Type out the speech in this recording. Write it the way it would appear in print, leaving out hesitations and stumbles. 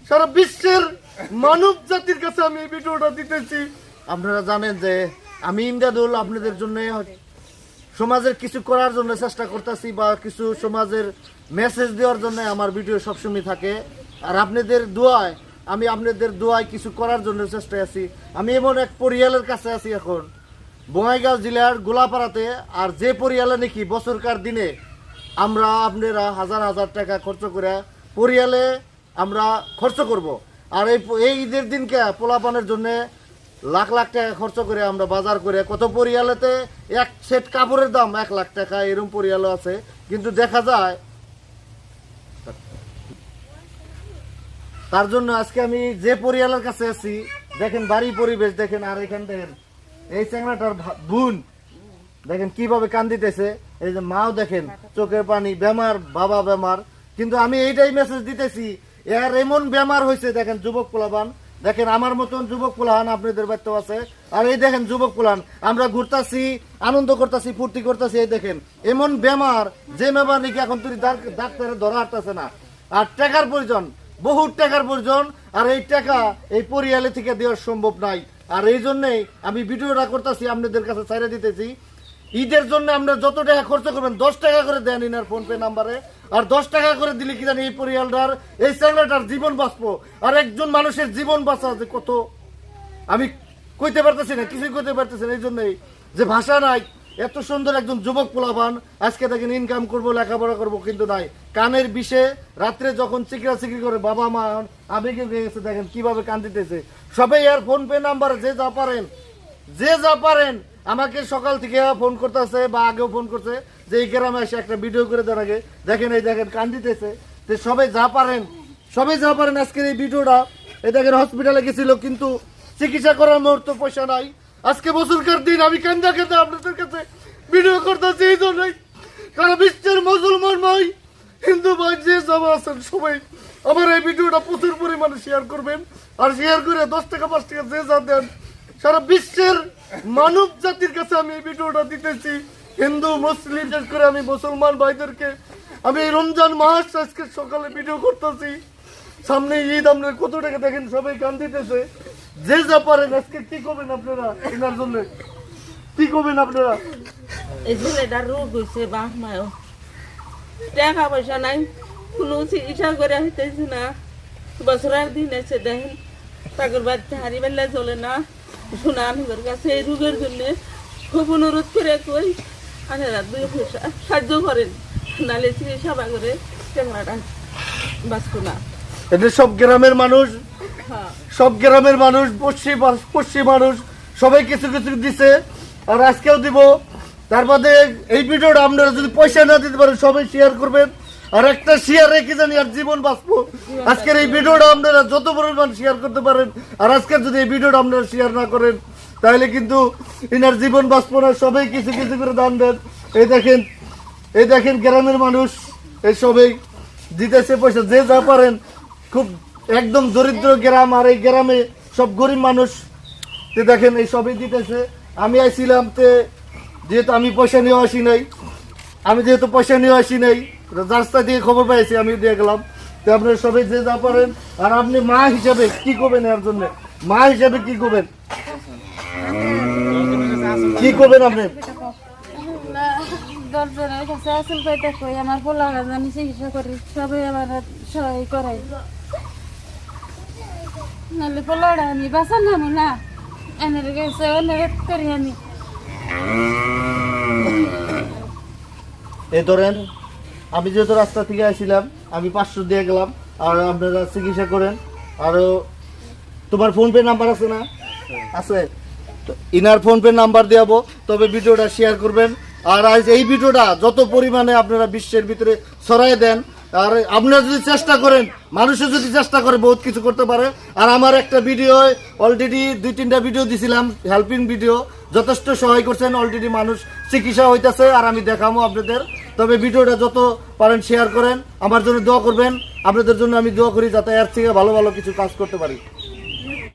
সারা বিশ্বের মানব জাতির কাছে আমি এই ভিডিওটা দিতেছি। আপনারা জানেন যে আমি ইমদাদুল আপনাদের জন্য সমাজের কিছু করার জন্য চেষ্টা করতেছি, বা কিছু সমাজের মেসেজ দেওয়ার জন্য আমার ভিডিও সবসময় থাকে। আর আপনাদের দোয়ায় আমি আপনাদের দোয়ায় কিছু করার জন্য চেষ্টায় আছি। আমি এমন এক পরিয়ালের কাছে আছি এখন বঙ্গাইগাঁও জেলার গোলাপাড়াতে, আর যে পরিয়ালে নাকি বছরকার দিনে আমরা আপনারা হাজার হাজার টাকা খরচ করে পরিয়ালে আমরা খরচ করব। আর এই ঈদের দিনকে পোলাপানের জন্য লাখ লাখ টাকা খরচ করে আমরা বাজার করে, কত পরিয়ালেতে এক সেট কাপড়ের দাম 1 লাখ টাকা, এরকম পরিয়ালও আছে। কিন্তু দেখা যায় তার জন্য আজকে আমি যে পরিয়ালের কাছে আছি, দেখেন বাড়ি পরিবেশ দেখেন, আর এখান দেখেন এই চ্যাংড়াটার বোন দেখেন কিভাবে কান্দিতেছে, এই যে মাও দেখেন চোখের পানি, বেমার, বাবা বেমার। কিন্তু আমি এইটাই মেসেজ দিতেছি, এর এমন বেমার হয়েছে দেখেন যুবক পোলাপান, দেখেন আমার মতন যুবক পোলাহান আপনাদের বাড়িতেও আছে। আর এই দেখেন যুবক পোলাহান, আমরা ঘুরতাছি, আনন্দ করতেছি, ফুর্তি করতেছি। এই দেখেন এমন বেমার, যে বেমার নাকি এখন তুই ডাক্তারে ধরা হাঁটতেছে না। আর টাকার প্রয়োজন, বহু টাকার প্রয়োজন। আর এই টাকা এই পরিয়ালে থেকে দেওয়া সম্ভব নাই। আর এই জন্যই আমি ভিডিওটা করতেছি, আপনাদের কাছে ছাইড়া দিতেছি। ঈদের জন্য আমরা যত টাকা খরচ করবেন 10 টাকা করে দেন ইনার ফোনপে নাম্বারে। আর 10 টাকা করে দিলে কি জানি এই পরিয়ালটার, এই চ্যাংড়াটার জীবন বাঁচবো। আর একজন মানুষের জীবন বাঁচা যে কত আমি কইতে পারতেছি না, কিছুই কইতে পারতেছি না। এই জন্যই যে ভাষা নাই, এত সুন্দর একজন যুবক পোলাপান আজকে দেখেন ইনকাম করবো, লেখাপড়া করবো, কিন্তু নাই। কানের বিষে রাত্রে যখন চিকড়ি করে বাবা মা আবেগে গেছে, দেখেন কিভাবে কান্দিতেছে। সবাই আর ফোনপে নাম্বার যে যা পারেন আমাকে সকাল থেকে ফোন করতেছে, বা আগেও ফোন করছে যে এই গ্রামে এসে একটা ভিডিও করে দেন আগে। দেখেন এই দেখেন কান্দিতেছে। তো সবাই যা পারেন আজকের এই ভিডিওটা। এই দেখেন হসপিটালে গেছিল, কিন্তু চিকিৎসা করার মুহূর্তে পয়সা নাই। আজকে বছরকার দিন আমি কান্দা কেঁদে আপনাদের কাছে ভিডিও করতেছি। এই জন্যই সারা বিশ্বের মুসলমান ভাই, হিন্দু ভাই, যে সব আছেন সবাই আমার এই ভিডিওটা প্রচুর পরিমাণে শেয়ার করবেন। আর শেয়ার করে 10 টাকা 5 টাকা যে যা দেন, সারা বিশ্বের মানব জাতির কাছে আমি এই ভিডিওটা দিতেছি। হিন্দু মুসলিম বিশেষ করে আমি মুসলমান ভাইদেরকে আমি এই রমজান মাস আজকে সকালে ভিডিও করতেছি। সামনে ঈদ, আপনার কত টাকা দেখেন সবাই কান্দিতেছে। যে যা পারেন আজকে কি করবেন আপনারা, এনার জন্য কি করবেন আপনারা? এই ছেলেটার রোগ হয়েছে, বাপ মায়ও টাকা পয়সা নাই, কোনো চিকিৎসা করে হইতেছে না। বছরের দিন এসে দেখেন তাদের বাড়িতে হারি বেলা চলে না। শোনা আমাদের কাছে এই রোগের জন্য খুব অনুরোধ করে কই আপনারা 2 পয়সা সাহায্য করেন, নাহলে চিকিৎসা করে চ্যাংড়াটা বাঁচবো না। এটা সব গ্রামের মানুষ, সব গ্রামের মানুষ, পশ্চিম মানুষ সবাই কিছু কিছু দিছে, আর আজকেও দিব। তার বাদে এই ভিডিওটা আপনারা যদি পয়সা না দিতে পারেন সবাই শেয়ার করবেন। আর একটা শেয়ার রেখে জানি আর জীবন বাঁচবো। আজকের এই ভিডিওটা আপনারা যত পরিমাণ শেয়ার করতে পারেন, আর আজকের যদি এই ভিডিওটা আপনারা শেয়ার না করেন তাহলে কিন্তু ইনার জীবন বাঁচবো না। সবাই কিছু কিছু করে দান দেন। এই দেখেন গ্রামের মানুষ এই সবাই দিতেছে পয়সা, যে যা পারেন। খুব একদম দরিদ্র গ্রাম, আর এই গ্রামে সব গরিব মানুষ দেখেন এই সবই দিতেছে। আমি আইছিলাম যেহেতু আমি পয়সা নিয়ে আসি নাই, রাস্তা দিয়ে খবর পাইছি, আমি দিয়ে গেলাম। তো আপনারা সবাই যে যা পারেন। আর আপনি মা হিসাবে কি করবেন এর জন্য? মা হিসাবে কি করবেন আপনি? দশজনের কাছে আসল পাইতে কই আমার পোলারা আমি চিকিৎসা করি, সবাই আমার সহায় করাই, নাহলে পোলারা আমি বাঁচান আমি না। এনের কাছে অনুরোধ করি আমি। এই ধরেন আমি যেহেতু রাস্তা থেকে আসছিলাম, আমি 500 দিয়ে গেলাম। আর আপনারা চিকিৎসা করেন। আরো তোমার ফোনপে নাম্বার আছে না? আছে, ইনার ফোনপে নাম্বার দেবো, তবে ভিডিওটা শেয়ার করবেন। আর আজ এই ভিডিওটা যত পরিমাণে আপনারা বিশ্বের ভিতরে ছড়াই দেন, আর আপনারা যদি চেষ্টা করেন, মানুষের যদি চেষ্টা করে বহুত কিছু করতে পারে। আর আমার একটা ভিডিও অলরেডি 2-3টা ভিডিও দিছিলাম, হেল্পিং ভিডিও, যথেষ্ট সহায় করছেন। অলরেডি মানুষ চিকিৎসা হইতেছে, আর আমি দেখাবো আপনাদের। তবে ভিডিওটা যত পারেন শেয়ার করেন, আমার জন্য দোয়া করবেন। আপনাদের জন্য আমি দোয়া করি যাতে এর থেকে ভালো ভালো কিছু কাজ করতে পারি।